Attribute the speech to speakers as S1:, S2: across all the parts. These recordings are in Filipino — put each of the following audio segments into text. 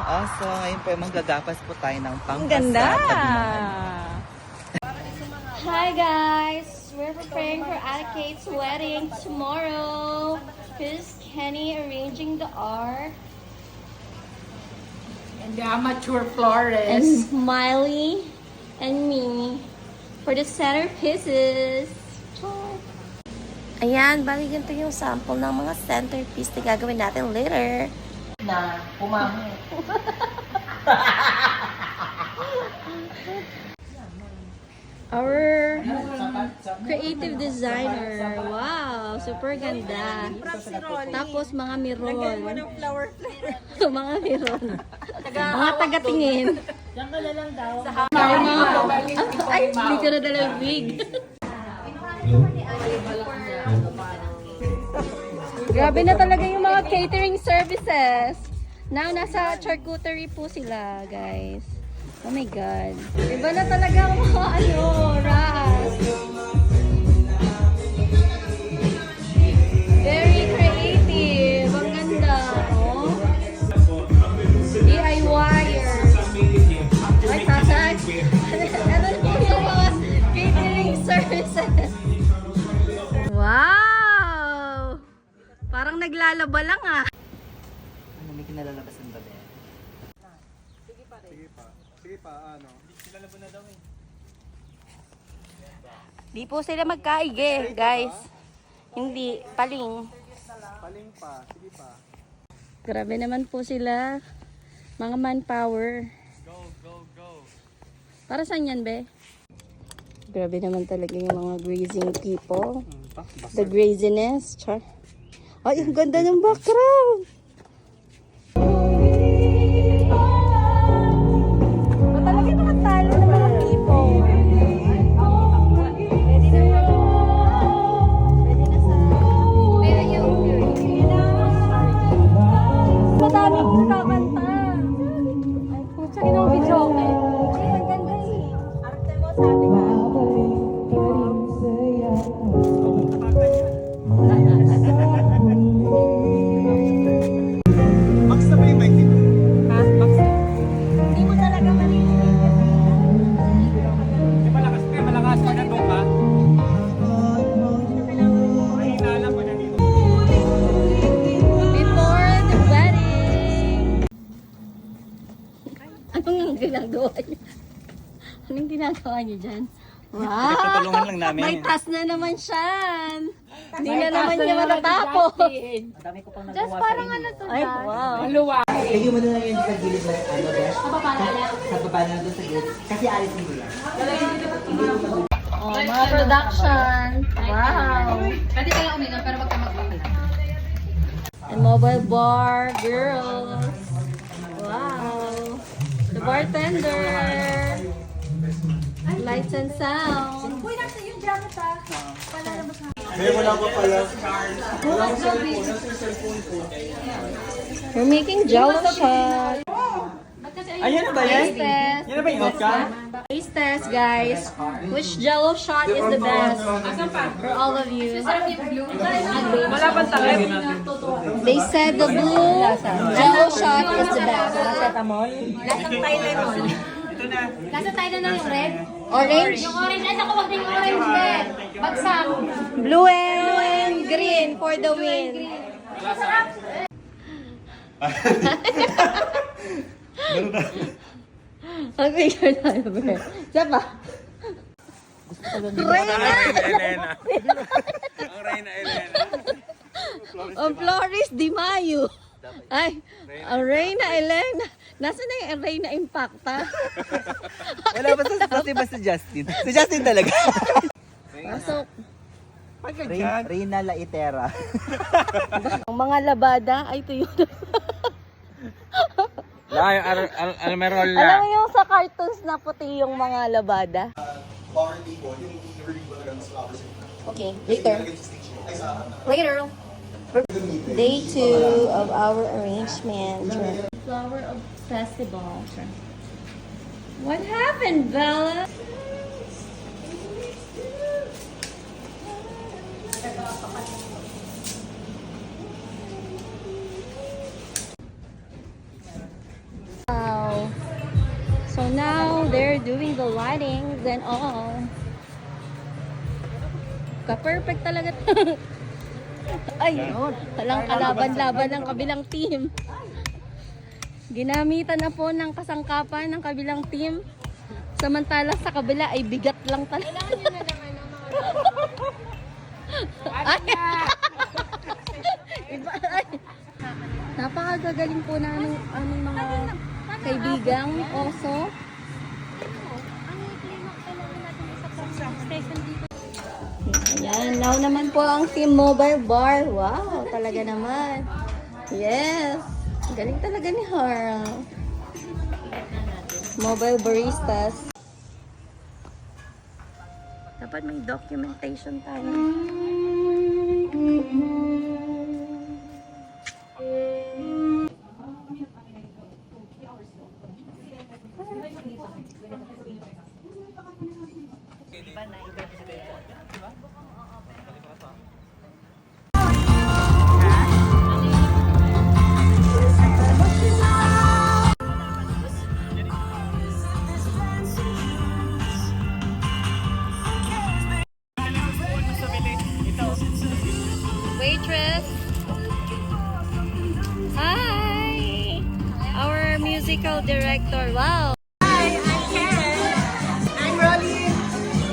S1: aso. Ngayon po, manggagapas po tayo ng
S2: Ang
S1: pangkasal.
S2: ganda!
S1: Pagmamahal.
S3: Hi guys! We're preparing for Ate Kate's wedding tomorrow. Here's Kenny arranging the ark.
S4: And the amateur
S3: And
S4: florist.
S3: Miley and me for the centerpieces.
S2: Ayan, bali ganito yung sample ng mga centerpiece na gagawin natin later.
S4: Na pumahe.
S3: Our creative designer. Wow, super ganda. Tapos mga miron. Mga miron. Mga tagatingin. Ay, hindi ko na dalang wig. Grabe na talaga yung mga catering services. Now, nasa charcuterie po sila, guys. Oh my God. Iba na talaga ang mga Ras. Very creative. Ang ganda, oh. DIYer. Ay, tatay. Ano po yung mga catering services? Wow! Parang naglalaba lang ah.
S1: Ano, may kinalalabasan ba din?
S2: Di po sila magkaige, guys. Hindi, paling.
S1: Paling pa, sige pa.
S3: Grabe naman po sila. Mga manpower.
S1: Go.
S3: Para saan yan, be? Grabe naman talaga yung mga grazing people. The graziness. Char. Ay, ang ganda ng background. Talaga nakatalo ng mga people. Pwede na sa... Pero yung... Madaming kakanta. Ay, pucha, ginawang video ko. Ay, ang ganda eh. Arte mo, sabi ka.
S1: Max na ba yung mic dito?
S2: Ha? Max? Hindi mo talaga malilinig.
S1: Malakas pa na doon ka? Mahina pa na dito.
S3: Before the wedding. Anong ginagawa niyo? Anong ginagawa niyo dyan? Wow!
S1: Pinagtutulungan lang namin.
S3: May task na naman siya. Hindi na naman niya matatapos. Just parang ano to
S2: Ay,
S3: dyan.
S2: wow.
S4: Luwa.
S1: Lagyan mo na lang yung sa gilid na ano, Besh. Sa baba na doon sa gilid. Kasi alis mo yan.
S3: Oh, mga production. Wow!
S4: Pwede tayo uminom pero wag ka magpapala.
S3: And mobile bar, girls. Wow! The bartender. Lights and sound.
S2: Uy, nasa yung jacket ha.
S1: May wala pa pala.
S3: We're making jello shot.
S1: Ayun na ba yan?
S3: Taste test.
S1: Yan na ba yung vodka?
S3: Taste test, guys. Which jello shot is the best for all of you?
S4: Wala pang takip.
S3: They said the blue jello shot is the best.
S2: Lasang Tylenol.
S3: Nasa tayo na yung red? Orange? Yung orange. Asa ko wag yung orange red. Bagsak.
S2: Blue and green for the win.
S3: Mag-figure tayo, bro. Isa pa. Reyna!
S1: Ang Reyna Elena.
S3: Ang Flores Di Mayo. Ay, ang Reyna Elena. Nasaan na yung Reyna Impacta?
S1: Wala ba sa Justin? Si Justin talaga.
S3: Pasok.
S1: Reyna Laitera.
S3: Ang mga labada ay tuyo na.
S1: Almerol
S3: Alam mo yung sa cartoons na puti yung mga labada? Okay, later. Later. Day 2 of our arrangement. Flower of Festival. What happened, Bella? doing the lightings and all. Ka-perfect talaga. Ay, walang kalaban-laban ng kabilang team. Ginamitan na po ng kasangkapan ng kabilang team. Samantala sa kabila ay bigat lang talaga. Ay. Iba, ay. Napakagagaling po na aming mga kaibigang oso. Ayan, now naman po ang Team Mobile Bar. Wow, talaga naman. Yes, galing talaga ni Harl. Mobile baristas. Dapat may documentation tayo. Waitress. Hi. Our musical director. Wow.
S2: Hi, I'm Karen. I'm Rolly.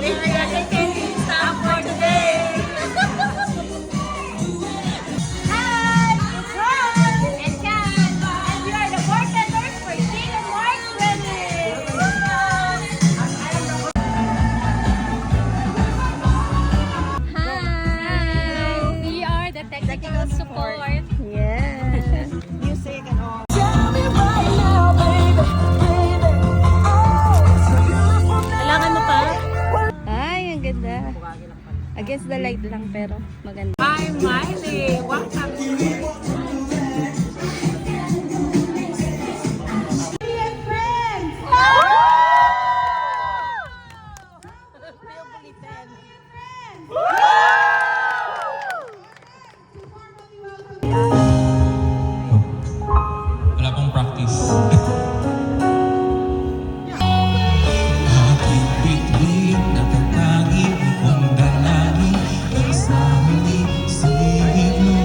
S2: We are your entertaining staff for today. Hi, it's Ron and Kat. And we are the bartenders for Jane and Mark's wedding.
S3: Hi.
S4: We are the technical support.
S3: Yes.
S2: Music and all. Kailangan mo pa?
S3: Ay, ang ganda. Against the light lang pero maganda.
S2: I'm Miley. Welcome to
S5: Wala pong practice. Aking bituin, natatangin kong dalangin ang sa huli silid mo.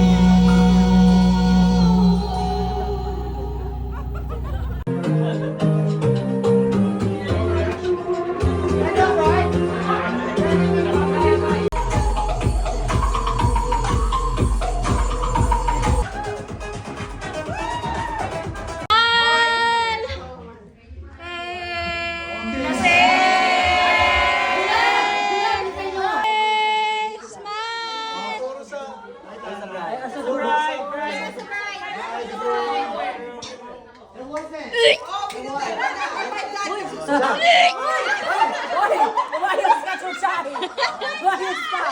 S2: Why is that so shy? Why is that?